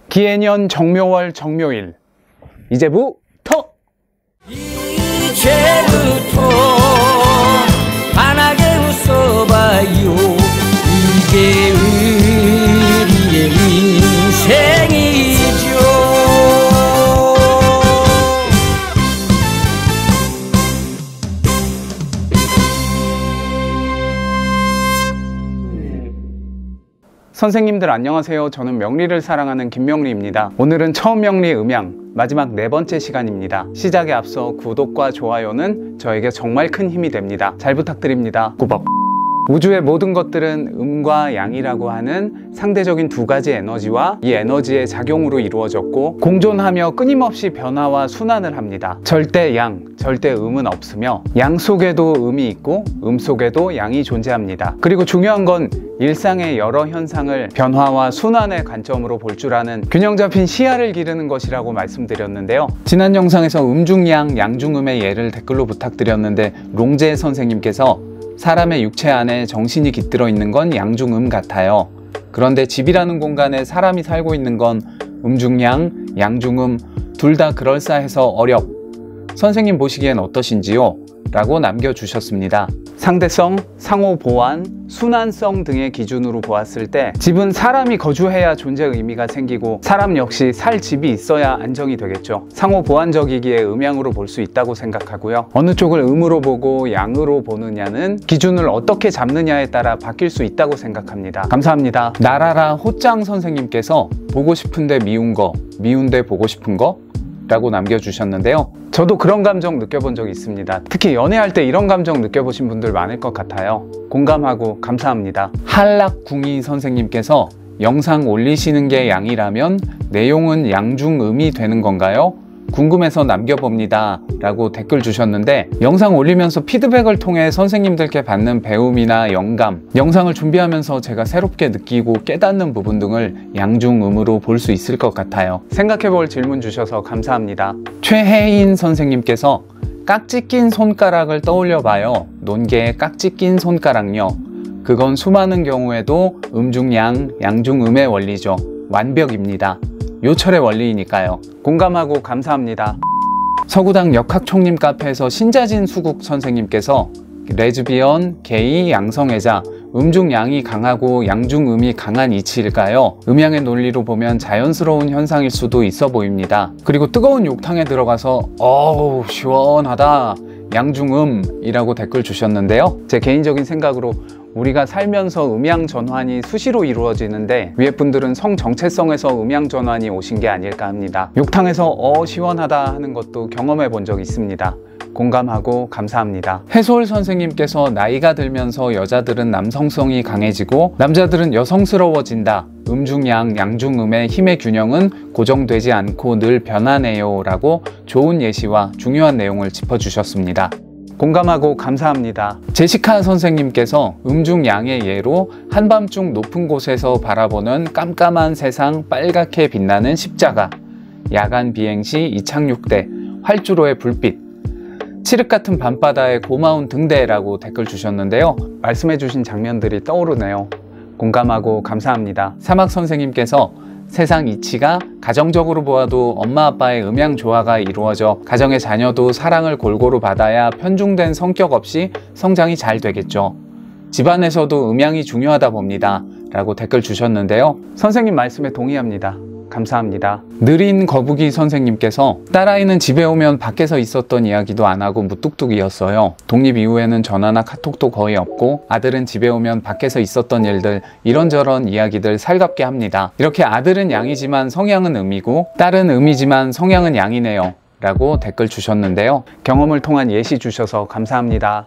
기해년 정묘월 정묘일 이제부터 환하게 웃어봐요. 이게 우리의 인생이죠. 선생님들 안녕하세요. 저는 명리를 사랑하는 김명리입니다. 오늘은 처음 명리 음양 마지막 4번째 시간입니다. 시작에 앞서 구독과 좋아요는 저에게 정말 큰 힘이 됩니다. 잘 부탁드립니다. 꾸벅. 우주의 모든 것들은 음과 양이라고 하는 상대적인 두 가지 에너지와 이 에너지의 작용으로 이루어졌고 공존하며 끊임없이 변화와 순환을 합니다. 절대 양, 절대 음은 없으며 양 속에도 음이 있고 음 속에도 양이 존재합니다. 그리고 중요한 건 일상의 여러 현상을 변화와 순환의 관점으로 볼 줄 아는 균형 잡힌 시야를 기르는 것이라고 말씀드렸는데요. 지난 영상에서 음중양, 양중음의 예를 댓글로 부탁드렸는데 롱제 선생님께서 사람의 육체 안에 정신이 깃들어 있는 건 양중음 같아요. 그런데 집이라는 공간에 사람이 살고 있는 건 음중양, 양중음 둘 다 그럴싸해서 어렵. 선생님 보시기엔 어떠신지요? 라고 남겨주셨습니다. 상대성, 상호 보완, 순환성 등의 기준으로 보았을 때 집은 사람이 거주해야 존재 의미가 생기고 사람 역시 살 집이 있어야 안정이 되겠죠. 상호 보완적이기에 음양으로 볼 수 있다고 생각하고요. 어느 쪽을 음으로 보고 양으로 보느냐는 기준을 어떻게 잡느냐에 따라 바뀔 수 있다고 생각합니다. 감사합니다. 나라라 호짱 선생님께서 보고 싶은데 미운 거, 미운데 보고 싶은 거? 라고 남겨주셨는데요. 저도 그런 감정 느껴본 적이 있습니다. 특히 연애할 때 이런 감정 느껴보신 분들 많을 것 같아요. 공감하고 감사합니다. 한락궁이 선생님께서 영상 올리시는 게 양이라면 내용은 양중음이 되는 건가요? 궁금해서 남겨봅니다 라고 댓글 주셨는데 영상 올리면서 피드백을 통해 선생님들께 받는 배움이나 영감, 영상을 준비하면서 제가 새롭게 느끼고 깨닫는 부분 등을 양중음으로 볼 수 있을 것 같아요. 생각해볼 질문 주셔서 감사합니다. 최혜인 선생님께서 깍지 낀 손가락을 떠올려봐요. 논개에 깍지 낀 손가락요. 그건 수많은 경우에도 음중양, 양중음의 원리죠. 완벽입니다. 요철의 원리이니까요. 공감하고 감사합니다. 서구당 역학총림 카페에서 신자진 수국 선생님께서 레즈비언, 게이, 양성애자 음중양이 강하고 양중음이 강한 이치일까요? 음양의 논리로 보면 자연스러운 현상일 수도 있어 보입니다. 그리고 뜨거운 욕탕에 들어가서 어우 시원하다 양중음이라고 댓글 주셨는데요. 제 개인적인 생각으로 우리가 살면서 음양 전환이 수시로 이루어지는데 위에 분들은 성 정체성에서 음양 전환이 오신 게 아닐까 합니다. 욕탕에서 시원하다 하는 것도 경험해 본 적 있습니다. 공감하고 감사합니다. 해솔 선생님께서 나이가 들면서 여자들은 남성성이 강해지고 남자들은 여성스러워진다. 음중양, 양중음의 힘의 균형은 고정되지 않고 늘 변하네요 라고 좋은 예시와 중요한 내용을 짚어주셨습니다. 공감하고 감사합니다. 제시카 선생님께서 음중양의 예로 한밤중 높은 곳에서 바라보는 깜깜한 세상 빨갛게 빛나는 십자가, 야간 비행시 이착륙대, 활주로의 불빛, 칠흑같은 밤바다의 고마운 등대라고 댓글 주셨는데요. 말씀해주신 장면들이 떠오르네요. 공감하고 감사합니다. 사막 선생님께서 세상 이치가 가정적으로 보아도 엄마 아빠의 음양 조화가 이루어져 가정의 자녀도 사랑을 골고루 받아야 편중된 성격 없이 성장이 잘 되겠죠. 집안에서도 음양이 중요하다 봅니다 라고 댓글 주셨는데요. 선생님 말씀에 동의합니다. 감사합니다. 느린 거북이 선생님께서 딸아이는 집에 오면 밖에서 있었던 이야기도 안 하고 무뚝뚝이었어요. 독립 이후에는 전화나 카톡도 거의 없고 아들은 집에 오면 밖에서 있었던 일들 이런저런 이야기들 살갑게 합니다. 이렇게 아들은 양이지만 성향은 음이고 딸은 음이지만 성향은 양이네요 라고 댓글 주셨는데요. 경험을 통한 예시 주셔서 감사합니다.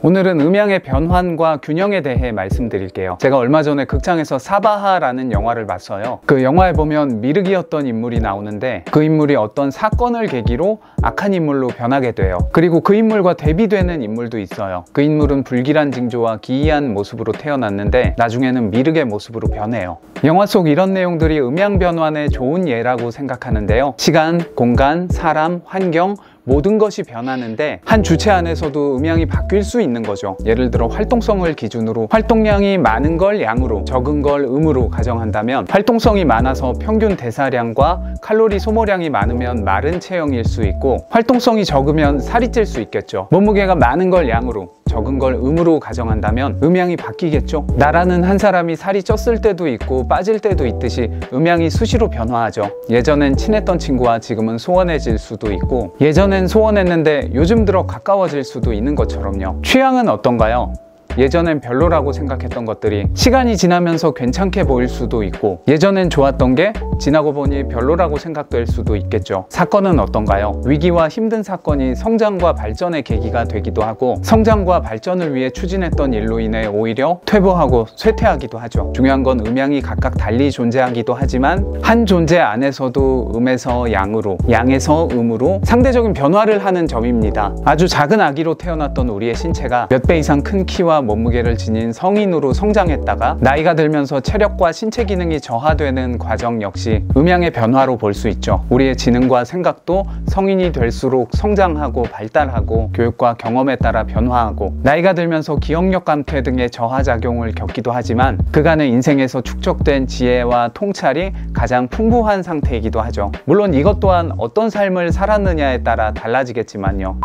오늘은 음양의 변환과 균형에 대해 말씀드릴게요. 제가 얼마 전에 극장에서 사바하라는 영화를 봤어요. 그 영화에 보면 미륵이었던 인물이 나오는데 그 인물이 어떤 사건을 계기로 악한 인물로 변하게 돼요. 그리고 그 인물과 대비되는 인물도 있어요. 그 인물은 불길한 징조와 기이한 모습으로 태어났는데 나중에는 미륵의 모습으로 변해요. 영화 속 이런 내용들이 음양 변환의 좋은 예라고 생각하는데요. 시간, 공간, 사람, 환경 모든 것이 변하는데 한 주체 안에서도 음양이 바뀔 수 있는 거죠. 예를 들어 활동성을 기준으로 활동량이 많은 걸 양으로, 적은 걸 음으로 가정한다면 활동성이 많아서 평균 대사량과 칼로리 소모량이 많으면 마른 체형일 수 있고, 활동성이 적으면 살이 찔 수 있겠죠. 몸무게가 많은 걸 양으로, 적은 걸 음으로 가정한다면 음양이 바뀌겠죠. 나라는 한 사람이 살이 쪘을 때도 있고 빠질 때도 있듯이 음양이 수시로 변화하죠. 예전엔 친했던 친구와 지금은 소원해질 수도 있고, 예전엔 소원했는데 요즘 들어 가까워질 수도 있는 것처럼요. 취향은 어떤가요? 예전엔 별로라고 생각했던 것들이 시간이 지나면서 괜찮게 보일 수도 있고, 예전엔 좋았던 게 지나고 보니 별로라고 생각될 수도 있겠죠. 사건은 어떤가요? 위기와 힘든 사건이 성장과 발전의 계기가 되기도 하고, 성장과 발전을 위해 추진했던 일로 인해 오히려 퇴보하고 쇠퇴하기도 하죠. 중요한 건 음양이 각각 달리 존재하기도 하지만 한 존재 안에서도 음에서 양으로, 양에서 음으로 상대적인 변화를 하는 점입니다. 아주 작은 아기로 태어났던 우리의 신체가 몇 배 이상 큰 키와 몸무게를 지닌 성인으로 성장했다가 나이가 들면서 체력과 신체 기능이 저하되는 과정 역시 음양의 변화로 볼 수 있죠. 우리의 지능과 생각도 성인이 될수록 성장하고 발달하고 교육과 경험에 따라 변화하고, 나이가 들면서 기억력 감퇴 등의 저하작용을 겪기도 하지만 그간의 인생에서 축적된 지혜와 통찰이 가장 풍부한 상태이기도 하죠. 물론 이것 또한 어떤 삶을 살았느냐에 따라 달라지겠지만요.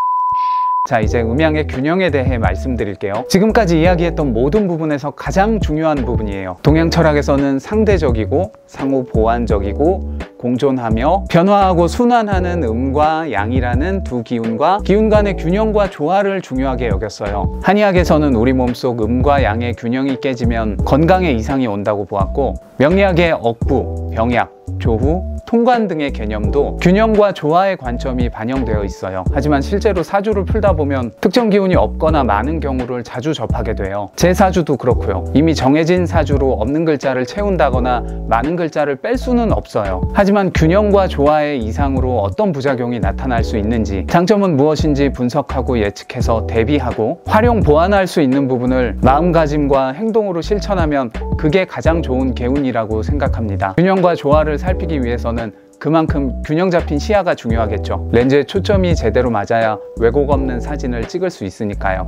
자, 이제 음양의 균형에 대해 말씀드릴게요. 지금까지 이야기했던 모든 부분에서 가장 중요한 부분이에요. 동양 철학에서는 상대적이고 상호 보완적이고 공존하며 변화하고 순환하는 음과 양이라는 두 기운과 기운 간의 균형과 조화를 중요하게 여겼어요. 한의학에서는 우리 몸속 음과 양의 균형이 깨지면 건강에 이상이 온다고 보았고, 명리학의 억부, 병약, 조후, 통관 등의 개념도 균형과 조화의 관점이 반영되어 있어요. 하지만 실제로 사주를 풀다 보면 특정 기운이 없거나 많은 경우를 자주 접하게 돼요. 제 사주도 그렇고요. 이미 정해진 사주로 없는 글자를 채운다거나 많은 글자를 뺄 수는 없어요. 하지만 균형과 조화의 이상으로 어떤 부작용이 나타날 수 있는지, 장점은 무엇인지 분석하고 예측해서 대비하고 활용 보완할 수 있는 부분을 마음가짐과 행동으로 실천하면 그게 가장 좋은 개운이라고 생각합니다. 균형과 조화를 살피기 위해서는 그만큼 균형 잡힌 시야가 중요하겠죠. 렌즈의 초점이 제대로 맞아야 왜곡 없는 사진을 찍을 수 있으니까요.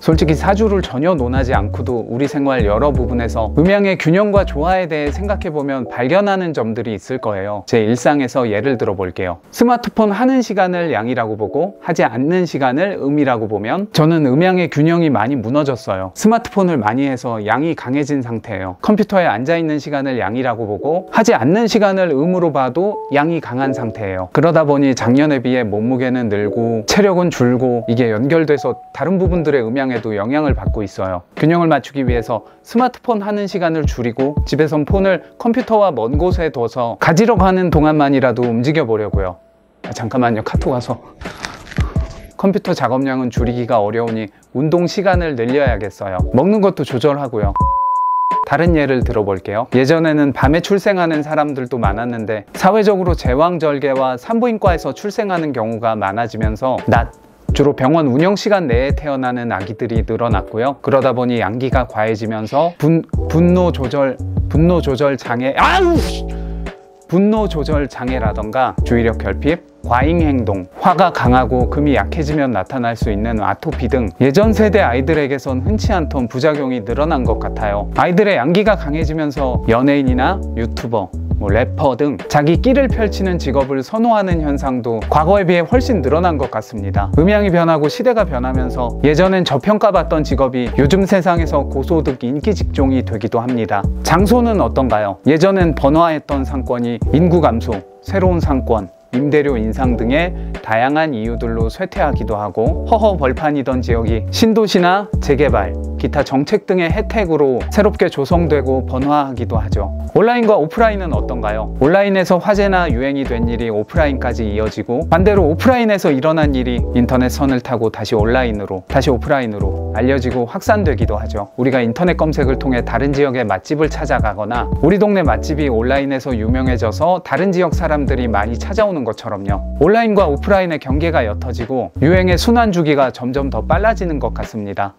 솔직히 사주를 전혀 논하지 않고도 우리 생활 여러 부분에서 음양의 균형과 조화에 대해 생각해보면 발견하는 점들이 있을 거예요. 제 일상에서 예를 들어 볼게요. 스마트폰 하는 시간을 양이라고 보고 하지 않는 시간을 음이라고 보면 저는 음양의 균형이 많이 무너졌어요. 스마트폰을 많이 해서 양이 강해진 상태예요. 컴퓨터에 앉아있는 시간을 양이라고 보고 하지 않는 시간을 음으로 봐도 양이 강한 상태예요. 그러다 보니 작년에 비해 몸무게는 늘고 체력은 줄고, 이게 연결돼서 다른 부분들의 음양에 도 영향을 받고 있어요. 균형을 맞추기 위해서 스마트폰 하는 시간을 줄이고 집에선 폰을 컴퓨터와 먼 곳에 둬서 가지러 가는 동안만이라도 움직여 보려고요. 잠깐만요, 카톡 와서. 컴퓨터 작업량은 줄이기가 어려우니 운동 시간을 늘려야겠어요. 먹는 것도 조절하고요. 다른 예를 들어볼게요. 예전에는 밤에 출생하는 사람들도 많았는데 사회적으로 제왕절개와 산부인과에서 출생하는 경우가 많아지면서 주로 병원 운영 시간 내에 태어나는 아기들이 늘어났고요. 그러다 보니 양기가 과해지면서 분노 조절 장애라던가 주의력 결핍, 과잉 행동, 화가 강하고 금이 약해지면 나타날 수 있는 아토피 등 예전 세대 아이들에게선 흔치 않던 부작용이 늘어난 것 같아요. 아이들의 양기가 강해지면서 연예인이나 유튜버, 래퍼 등 자기 끼를 펼치는 직업을 선호하는 현상도 과거에 비해 훨씬 늘어난 것 같습니다. 음양이 변하고 시대가 변하면서 예전엔 저평가받던 직업이 요즘 세상에서 고소득 인기 직종이 되기도 합니다. 장소는 어떤가요? 예전엔 번화했던 상권이 인구 감소, 새로운 상권, 임대료 인상 등의 다양한 이유들로 쇠퇴하기도 하고, 허허 벌판이던 지역이 신도시나 재개발, 기타 정책 등의 혜택으로 새롭게 조성되고 번화하기도 하죠. 온라인과 오프라인은 어떤가요? 온라인에서 화제나 유행이 된 일이 오프라인까지 이어지고, 반대로 오프라인에서 일어난 일이 인터넷 선을 타고 다시 온라인으로, 다시 오프라인으로 알려지고 확산되기도 하죠. 우리가 인터넷 검색을 통해 다른 지역의 맛집을 찾아가거나 우리 동네 맛집이 온라인에서 유명해져서 다른 지역 사람들이 많이 찾아오는 것처럼요. 온라인과 오프라인의 경계가 옅어지고 유행의 순환 주기가 점점 더 빨라지는 것 같습니다.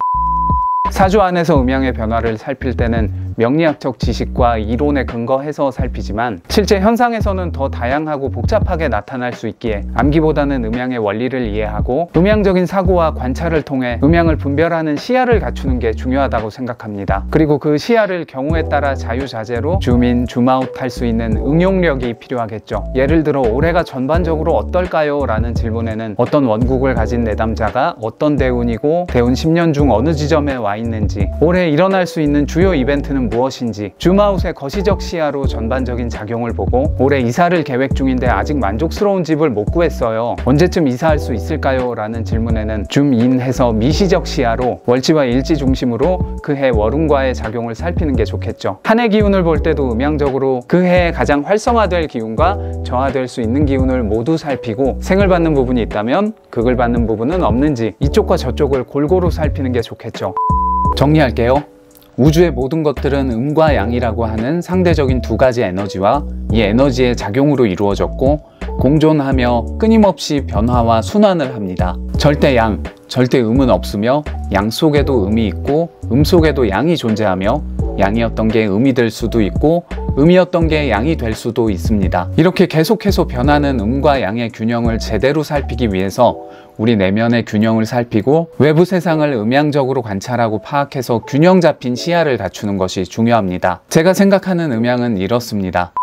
사주 안에서 음양의 변화를 살필 때는 명리학적 지식과 이론에 근거해서 살피지만 실제 현상에서는 더 다양하고 복잡하게 나타날 수 있기에 암기보다는 음양의 원리를 이해하고 음양적인 사고와 관찰을 통해 음양을 분별하는 시야를 갖추는 게 중요하다고 생각합니다. 그리고 그 시야를 경우에 따라 자유자재로 줌인, 줌아웃 할 수 있는 응용력이 필요하겠죠. 예를 들어 올해가 전반적으로 어떨까요? 라는 질문에는 어떤 원국을 가진 내담자가 어떤 대운이고 대운 10년 중 어느 지점에 와 있는지, 올해 일어날 수 있는 주요 이벤트는 무엇인지, 줌아웃의 거시적 시야로 전반적인 작용을 보고 올해 이사를 계획 중인데 아직 만족스러운 집을 못 구했어요. 언제쯤 이사할 수 있을까요? 라는 질문에는 줌인해서 미시적 시야로 월지와 일지 중심으로 그 해 월운과의 작용을 살피는 게 좋겠죠. 한 해 기운을 볼 때도 음양적으로 그 해에 가장 활성화될 기운과 저하될 수 있는 기운을 모두 살피고 생을 받는 부분이 있다면 극을 받는 부분은 없는지 이쪽과 저쪽을 골고루 살피는 게 좋겠죠. 정리할게요. 우주의 모든 것들은 음과 양이라고 하는 상대적인 두 가지 에너지와 이 에너지의 작용으로 이루어졌고 공존하며 끊임없이 변화와 순환을 합니다. 절대 양, 절대 음은 없으며 양 속에도 음이 있고 음 속에도 양이 존재하며 양이었던 게 음이 될 수도 있고 음이었던 게 양이 될 수도 있습니다. 이렇게 계속해서 변하는 음과 양의 균형을 제대로 살피기 위해서 우리 내면의 균형을 살피고 외부 세상을 음양적으로 관찰하고 파악해서 균형 잡힌 시야를 갖추는 것이 중요합니다. 제가 생각하는 음양은 이렇습니다.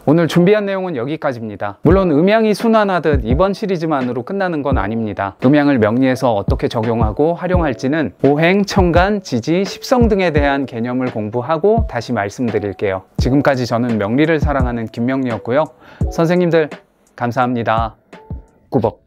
오늘 준비한 내용은 여기까지입니다. 물론 음양이 순환하듯 이번 시리즈만으로 끝나는 건 아닙니다. 음양을 명리에서 어떻게 적용하고 활용할지는 오행, 천간, 지지, 십성 등에 대한 개념을 공부하고 다시 말씀드릴게요. 지금까지 저는 명리를 사랑하는 김명리였고요. 선생님들 감사합니다. 꾸벅.